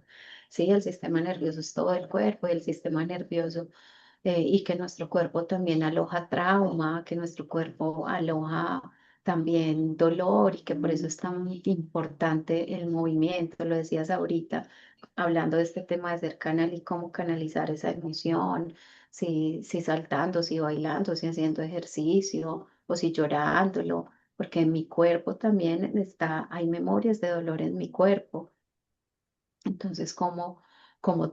¿sí? El sistema nervioso es todo el cuerpo y el sistema nervioso, y que nuestro cuerpo también aloja trauma, que nuestro cuerpo aloja también dolor y que por eso es tan importante el movimiento, lo decías ahorita, hablando de este tema de ser canal y cómo canalizar esa emoción, si saltando, si bailando, si haciendo ejercicio o si llorándolo, porque en mi cuerpo también hay memorias de dolor en mi cuerpo. Entonces, ¿cómo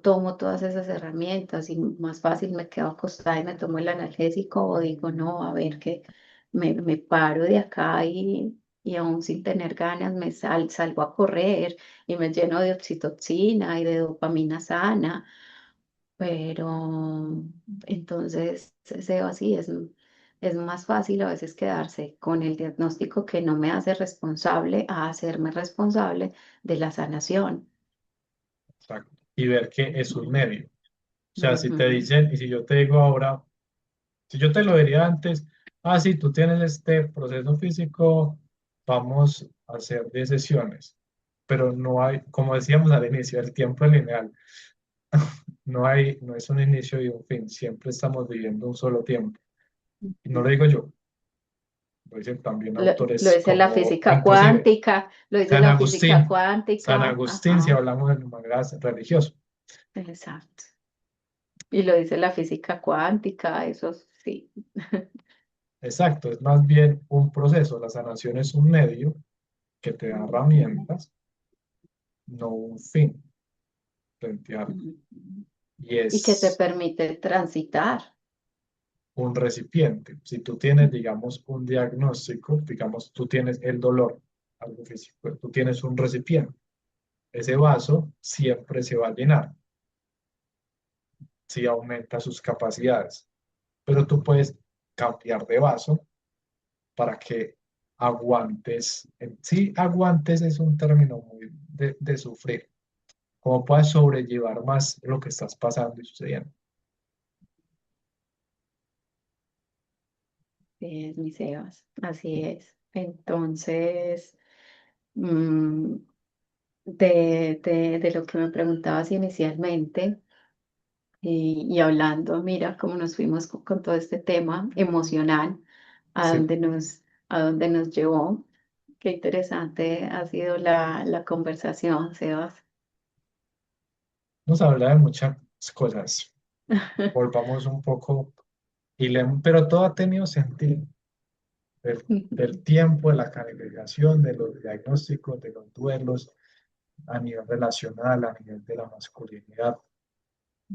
tomo todas esas herramientas? Y más fácil me quedo acostada y me tomo el analgésico o digo, no, a ver, que me paro de acá y aún sin tener ganas salgo a correr y me lleno de oxitocina y de dopamina sana. Pero entonces, Seba, sí, es más fácil a veces quedarse con el diagnóstico que no me hace responsable a hacerme responsable de la sanación. Exacto. Y ver que es un medio. O sea, si te Ujú, dicen, y si yo te digo ahora, si yo te lo diría antes, ah, sí, tú tienes este proceso físico, vamos a hacer 10 sesiones, pero no hay, como decíamos al inicio, el tiempo es lineal, no hay, no es un inicio y un fin, siempre estamos viviendo un solo tiempo. Y no ujú. lo digo yo, lo dicen también Lo autores dice la como, física inclusive, cuántica, lo dice San la física Agustín, San cuántica, Agustín, si ajá, hablamos de manera religiosa. exacto. Y lo dice la física cuántica, eso sí. Exacto, es más bien un proceso, la sanación es un medio que te da Ujú, herramientas, no un fin frente a algo. ujú. Y Y que te es permite transitar. un recipiente. Si tú tienes, digamos, un diagnóstico, digamos, tú tienes el dolor, algo físico, tú tienes un recipiente. Ese vaso siempre se va a llenar si aumenta sus capacidades, pero tú puedes cambiar de vaso para que aguantes. En sí, aguantes es un término muy de sufrir, como puedas sobrellevar más lo que estás pasando y sucediendo. Sí, es mi Sebas, así es. Entonces, mm, de lo que me preguntabas inicialmente y hablando, mira cómo nos fuimos con todo este tema emocional. a Sí, a dónde nos llevó. Qué interesante ha sido la conversación, Sebas. nos habla de muchas cosas. Volvamos un poco, pero todo ha tenido sentido. Del tiempo, de la calificación, de los diagnósticos, de los duelos, a nivel relacional, a nivel de la masculinidad,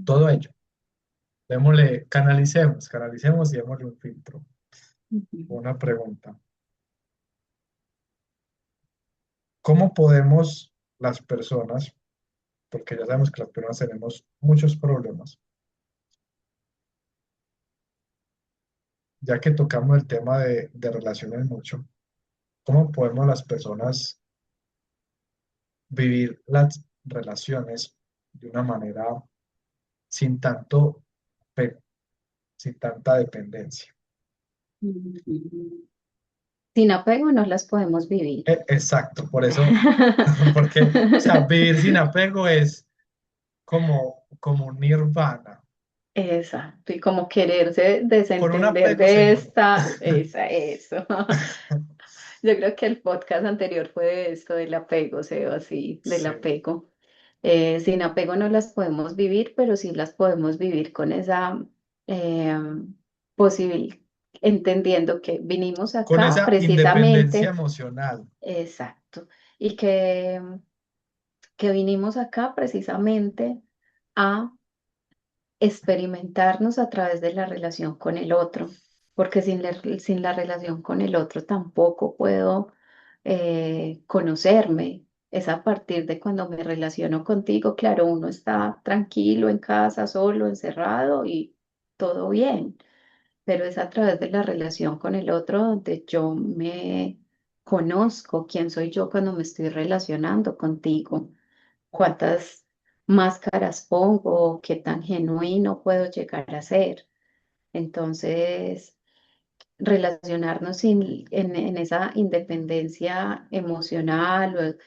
todo ello. Démosle, canalicemos y démosle un filtro. Una pregunta. ¿Cómo podemos las personas, porque ya sabemos que las personas tenemos muchos problemas, ya que tocamos el tema de relaciones mucho, cómo podemos las personas vivir las relaciones de una manera sin tanto apego, sin tanta dependencia? Sin apego no las podemos vivir. Exacto, por eso, porque, o sea, vivir sin apego es como un nirvana. Exacto, y como quererse Con un desentender apego se de muere. esta, eso. Yo creo que el podcast anterior fue de esto, del apego, Seba, sí, del Sí, apego. Sin apego no las podemos vivir, pero sí las podemos vivir con esa eh, posibilidad, entendiendo que vinimos con acá esa independencia precisamente, emocional. exacto, y que vinimos acá precisamente a experimentarnos a través de la relación con el otro, porque sin la relación con el otro tampoco puedo conocerme. Es a partir de cuando me relaciono contigo, claro, uno está tranquilo en casa, solo, encerrado y todo bien, pero es a través de la relación con el otro donde yo me conozco quién soy yo cuando me estoy relacionando contigo, cuántas máscaras pongo, qué tan genuino puedo llegar a ser. Entonces, relacionarnos en esa independencia emocional,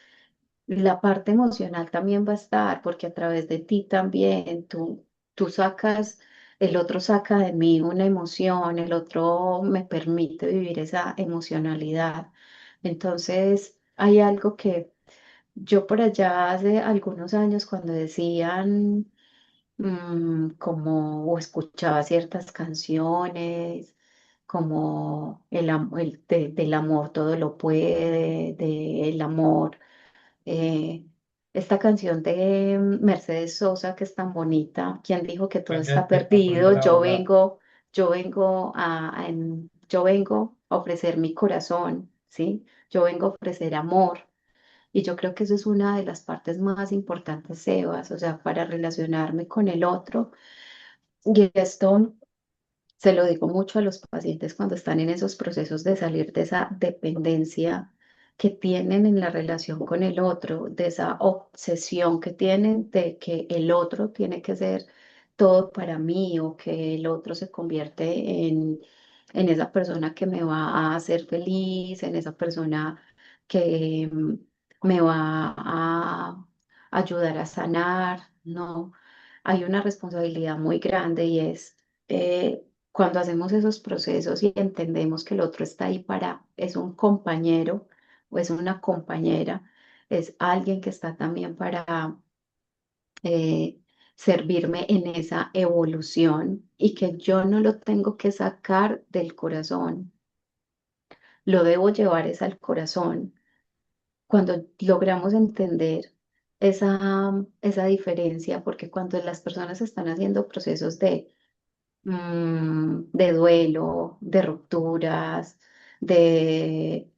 la parte emocional también va a estar, porque a través de ti también tú sacas, el otro saca de mí una emoción, el otro me permite vivir esa emocionalidad. Entonces, hay algo que yo por allá hace algunos años cuando decían como o escuchaba ciertas canciones, como del amor todo lo puede, del amor. eh, Esta canción de Mercedes Sosa que es tan bonita, ¿quién dijo que todo está Aprender perdido? a volar. Yo vengo a ofrecer mi corazón, ¿sí? Yo vengo a ofrecer amor. Y yo creo que eso es una de las partes más importantes, Sebas, o sea, para relacionarme con el otro. Y esto se lo digo mucho a los pacientes cuando están en esos procesos de salir de esa dependencia que tienen en la relación con el otro, de esa obsesión que tienen de que el otro tiene que ser todo para mí o que el otro se convierte en esa persona que me va a hacer feliz, en esa persona que me va a ayudar a sanar. No, hay una responsabilidad muy grande y es cuando hacemos esos procesos y entendemos que el otro está ahí es un compañero o es una compañera, es alguien que está también para eh, servirme en esa evolución y que yo no lo tengo que sacar del corazón, lo debo llevar es al corazón. Cuando logramos entender esa diferencia, porque cuando las personas están haciendo procesos de duelo, de rupturas, de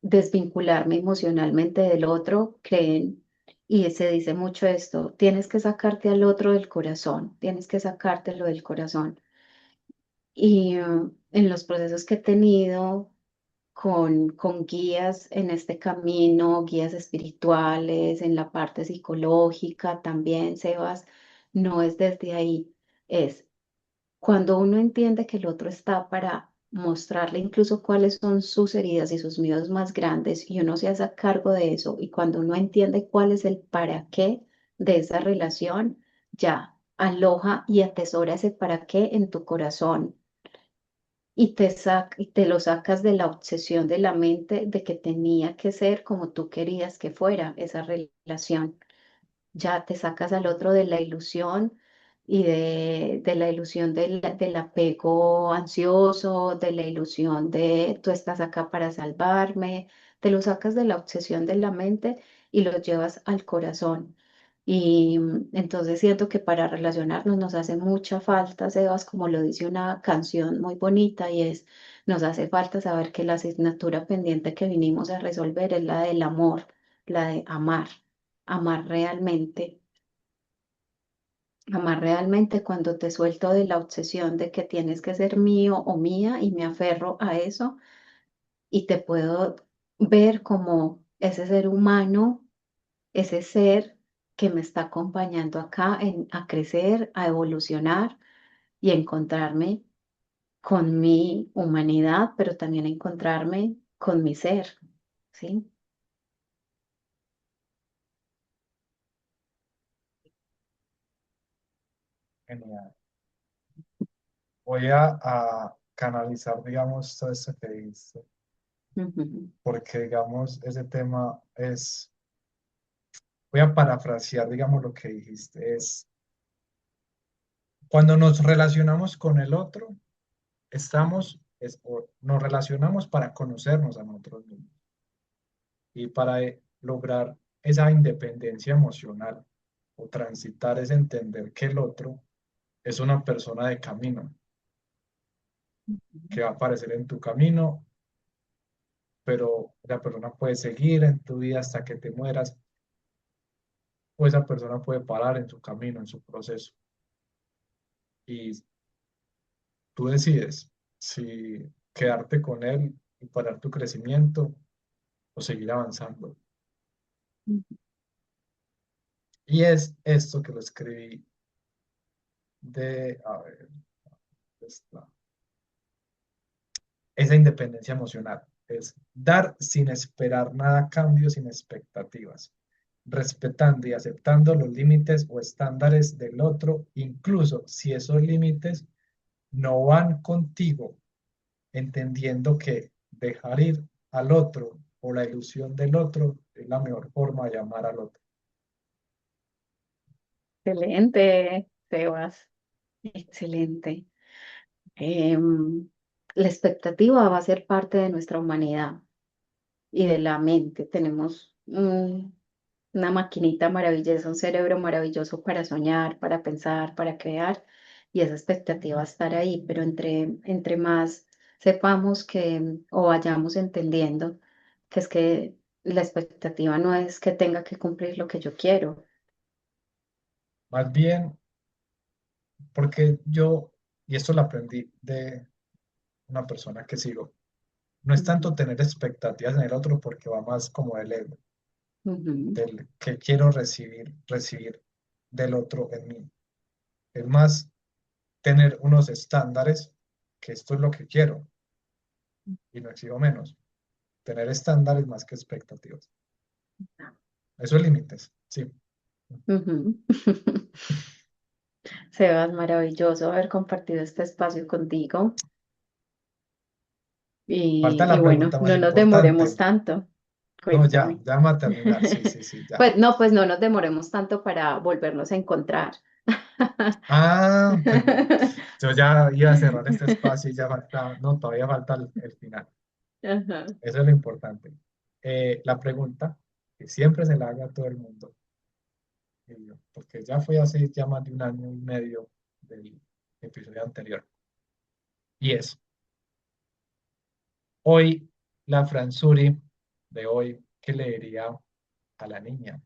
desvincularme emocionalmente del otro, creen, y se dice mucho esto, tienes que sacarte al otro del corazón, tienes que sacártelo del corazón. Y en los procesos que he tenido con guías en este camino, guías espirituales, en la parte psicológica también, Sebas, no es desde ahí, es cuando uno entiende que el otro está para mostrarle incluso cuáles son sus heridas y sus miedos más grandes y uno se hace cargo de eso y cuando uno entiende cuál es el para qué de esa relación, ya aloja y atesora ese para qué en tu corazón y te lo sacas de la obsesión de la mente de que tenía que ser como tú querías que fuera esa relación. Ya te sacas al otro de la ilusión y de la ilusión del apego ansioso, de la ilusión de tú estás acá para salvarme, te lo sacas de la obsesión de la mente y lo llevas al corazón. Y entonces siento que para relacionarnos nos hace mucha falta, Sebas, como lo dice una canción muy bonita, y es, nos hace falta saber que la asignatura pendiente que vinimos a resolver es la del amor, la de amar, amar realmente. Amar realmente cuando te suelto de la obsesión de que tienes que ser mío o mía y me aferro a eso y te puedo ver como ese ser humano, ese ser que me está acompañando acá a crecer, a evolucionar y a encontrarme con mi humanidad, pero también a encontrarme con mi ser, ¿sí? Genial. Voy a canalizar, digamos, todo esto que dice, Ujú, porque, digamos, ese tema es, voy a parafrasear, digamos, lo que dijiste, es cuando nos relacionamos con el otro, o nos relacionamos para conocernos a nosotros mismos y para lograr esa independencia emocional o transitar es entender que el otro es una persona de camino, que va a aparecer en tu camino, pero la persona puede seguir en tu vida hasta que te mueras, o esa persona puede parar en su camino, en su proceso. Y tú decides si quedarte con él y parar tu crecimiento o seguir avanzando. ujú. Y es esto que lo escribí a ver, esta- esa independencia emocional. Es dar sin esperar nada a cambio, sin expectativas, respetando y aceptando los límites o estándares del otro, incluso si esos límites no van contigo, entendiendo que dejar ir al otro o la ilusión del otro es la mejor forma de amar al otro. Excelente, Sebas, excelente. La expectativa va a ser parte de nuestra humanidad y de la mente. Tenemos una maquinita maravillosa, un cerebro maravilloso para soñar, para pensar, para crear, y esa expectativa va a estar ahí, pero entre más sepamos que o vayamos entendiendo que es que la expectativa no es que tenga que cumplir lo que yo quiero. Más bien, porque yo, y esto lo aprendí de una persona que sigo, no es Ujú, tanto tener expectativas en el otro porque va más como del ego, ujú, del que quiero recibir del otro en mí. Es más tener unos estándares que esto es lo que quiero y no exijo menos. Tener estándares más que expectativas. Eso es límites, sí. ujú. Sebas, maravilloso haber compartido este espacio contigo Falta y la bueno, pregunta más no nos demoremos importante. tanto. No, ya, Cuéntame. ya vamos a terminar. Sí, sí, sí, ya. Pues no, pues no nos demoremos tanto para volvernos a encontrar. Ah, pues yo ya iba a cerrar este espacio y ya falta, no, todavía falta el final. Ajá. Eso es lo importante. La pregunta que siempre se la haga a todo el mundo, porque ya fue hace ya más de un año y medio del episodio anterior. Y es, hoy, la Fransuri de hoy, ¿qué le diría a la niña?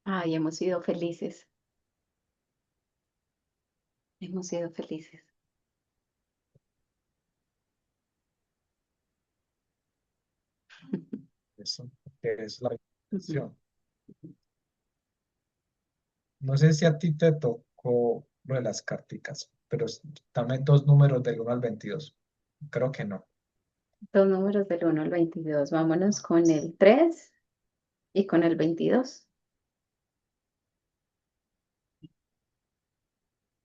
Ay, hemos sido felices. Hemos sido felices. Eso, que es la Ujú. intención. No sé si a ti te tocó lo de las carticas, pero dame dos números del 1 al 22. Creo que no. Dos números del 1 al 22. Vámonos con el 3 y con el 22.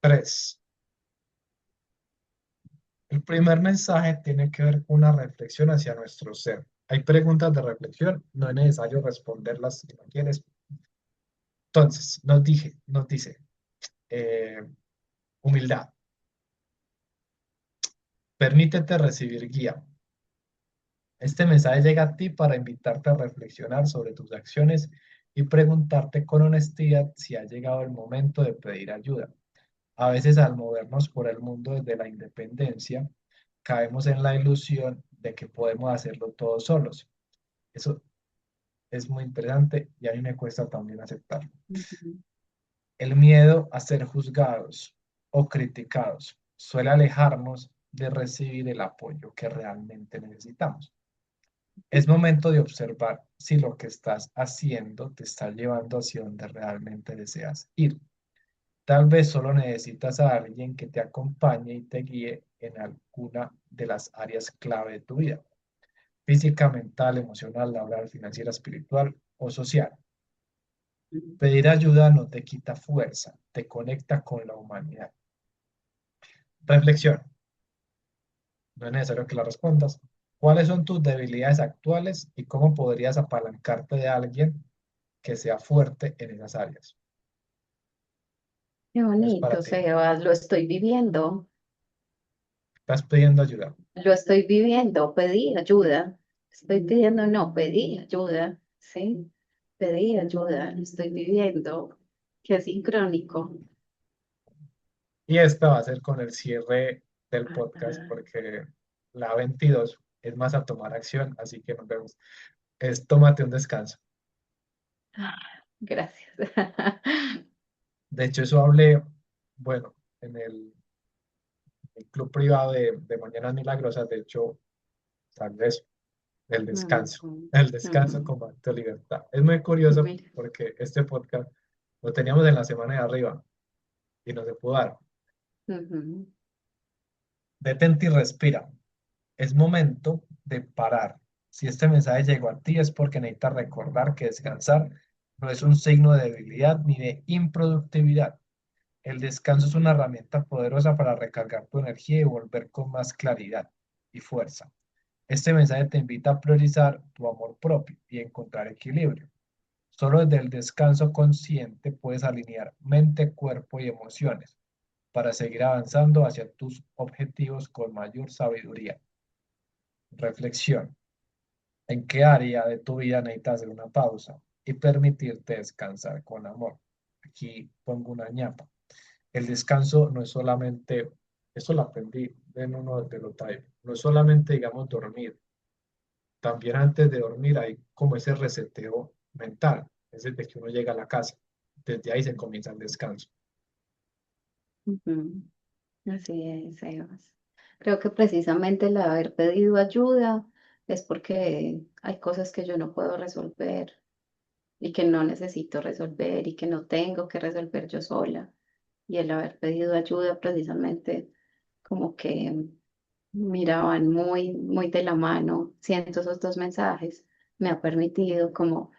Tres. El primer mensaje tiene que ver con una reflexión hacia nuestro ser. Hay preguntas de reflexión, no es necesario responderlas si no quieres. Entonces, nos dice, eh, humildad, permítete recibir guía. Este mensaje llega a ti para invitarte a reflexionar sobre tus acciones y preguntarte con honestidad si ha llegado el momento de pedir ayuda. A veces al movernos por el mundo desde la independencia, caemos en la ilusión de que podemos hacerlo todos solos. Eso es muy interesante y a mí me cuesta también aceptarlo. Ujú. El miedo a ser juzgados o criticados suele alejarnos de recibir el apoyo que realmente necesitamos. Es momento de observar si lo que estás haciendo te está llevando hacia donde realmente deseas ir. Tal vez solo necesitas a alguien que te acompañe y te guíe en alguna de las áreas clave de tu vida: física, mental, emocional, laboral, financiera, espiritual o social. Pedir ayuda no te quita fuerza, te conecta con la humanidad. Reflexión, no es necesario que la respondas. ¿Cuáles son tus debilidades actuales y cómo podrías apalancarte de alguien que sea fuerte en esas áreas? Qué No es para bonito, ti. Sebas, lo estoy viviendo, Estás pidiendo ayuda. lo estoy viviendo, pedí ayuda, estoy pidiendo, no, pedí ayuda, ¿sí? Pedí ayuda, lo estoy viviendo, qué sincrónico. Y esta va a ser con el cierre del podcast Ajá. porque la 22 es más a tomar acción, así que nos vemos. Es tómate un descanso. Ah, gracias. De hecho, eso hablé, bueno, en el club privado de Mañanas Milagrosas, de hecho, sale eso, el descanso. Ujú, El descanso ujú. como acto de libertad. Es muy curioso Mira, porque este podcast lo teníamos en la semana de arriba y no se pudo dar. ujú, Detente y respira. Es momento de parar. Si este mensaje llegó a ti es porque necesitas recordar que descansar no es un signo de debilidad ni de improductividad. El descanso es una herramienta poderosa para recargar tu energía y volver con más claridad y fuerza. Este mensaje te invita a priorizar tu amor propio y encontrar equilibrio. Solo desde el descanso consciente puedes alinear mente, cuerpo y emociones para seguir avanzando hacia tus objetivos con mayor sabiduría. Reflexión. ¿En qué área de tu vida necesitas hacer una pausa y permitirte descansar con amor? Aquí pongo una ñapa. El descanso no es solamente, eso lo aprendí en uno de los talleres, no es solamente, digamos, dormir. También antes de dormir hay como ese reseteo mental, es desde que uno llega a la casa. Desde ahí se comienza el descanso. ujú. Así es, Sebas. Creo que precisamente el haber pedido ayuda es porque hay cosas que yo no puedo resolver y que no necesito resolver y que no tengo que resolver yo sola. Y el haber pedido ayuda precisamente como que miraban muy, muy de la mano, siento esos dos mensajes, me ha permitido como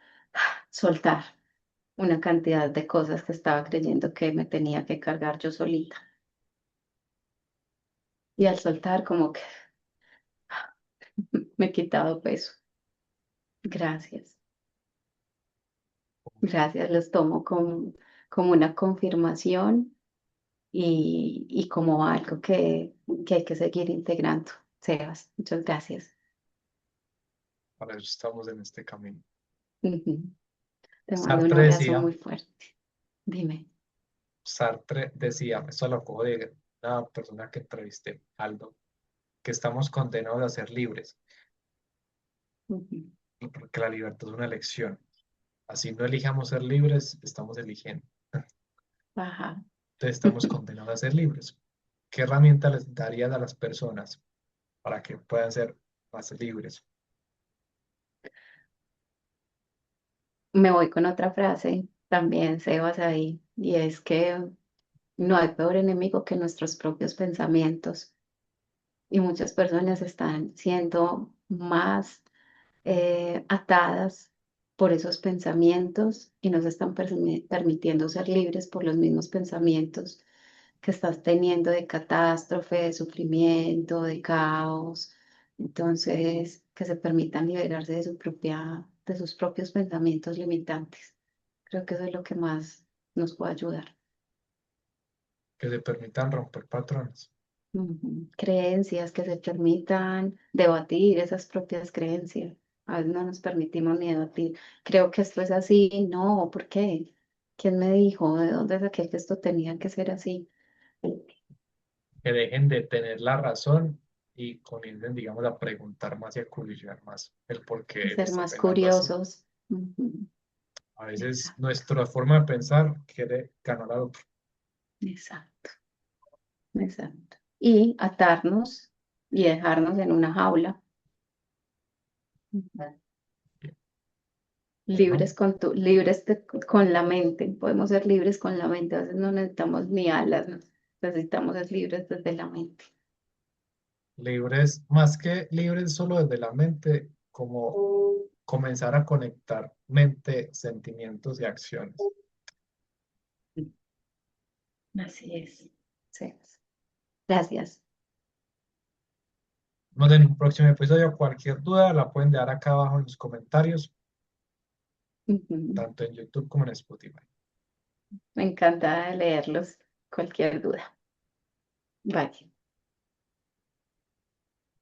soltar una cantidad de cosas que estaba creyendo que me tenía que cargar yo solita. Y al soltar como que me he quitado peso. Gracias, gracias, los tomo como una confirmación y como algo que hay que seguir integrando. Sebas, muchas gracias. Para eso estamos en este camino. Ujú. Te mando un Sartre abrazo decía, muy fuerte. Dime. Sartre decía, esto lo cojo de una persona que entrevisté, Aldo, que estamos condenados a ser libres, Ujú. y porque la libertad es una elección. Así no elijamos ser libres, estamos eligiendo. Ajá. Entonces estamos condenados a ser libres. ¿Qué herramienta les darías a las personas para que puedan ser más libres? Me voy con otra frase, también Sebas ahí, y es que no hay peor enemigo que nuestros propios pensamientos. Y muchas personas están siendo más atadas por esos pensamientos y no se están permitiendo ser libres por los mismos pensamientos. que estás teniendo de catástrofe, de sufrimiento, de caos. Entonces, que se permitan liberarse de de sus propios pensamientos limitantes. Creo que eso es lo que más nos puede ayudar. que se permitan romper patrones. Ujú. Creencias que se permitan debatir esas propias creencias. A veces no nos permitimos ni debatir. Creo que esto es así. No, ¿por qué? ¿Quién me dijo? ¿De dónde saqué que esto tenía que ser así? Que dejen de tener la razón y comiencen, digamos, a preguntar más y a curiosear más el por Y qué ser está más pensando así. curiosos. Ujú. A veces Exacto, nuestra forma de pensar quiere ganar al otro. exacto, exacto. Y atarnos y dejarnos en una jaula. Ujú. Bueno, Libres con la mente. Podemos ser libres con la mente. A veces no necesitamos ni alas, ¿no? Necesitamos ser libres desde la mente. libres, más que libres solo desde la mente, como comenzar a conectar mente, sentimientos y acciones. Así es. Sí. Gracias. Nos vemos en un próximo episodio. Cualquier duda la pueden dejar acá abajo en los comentarios, Ujú. tanto en YouTube como en Spotify. Me encanta leerlos. Cualquier duda. Bye.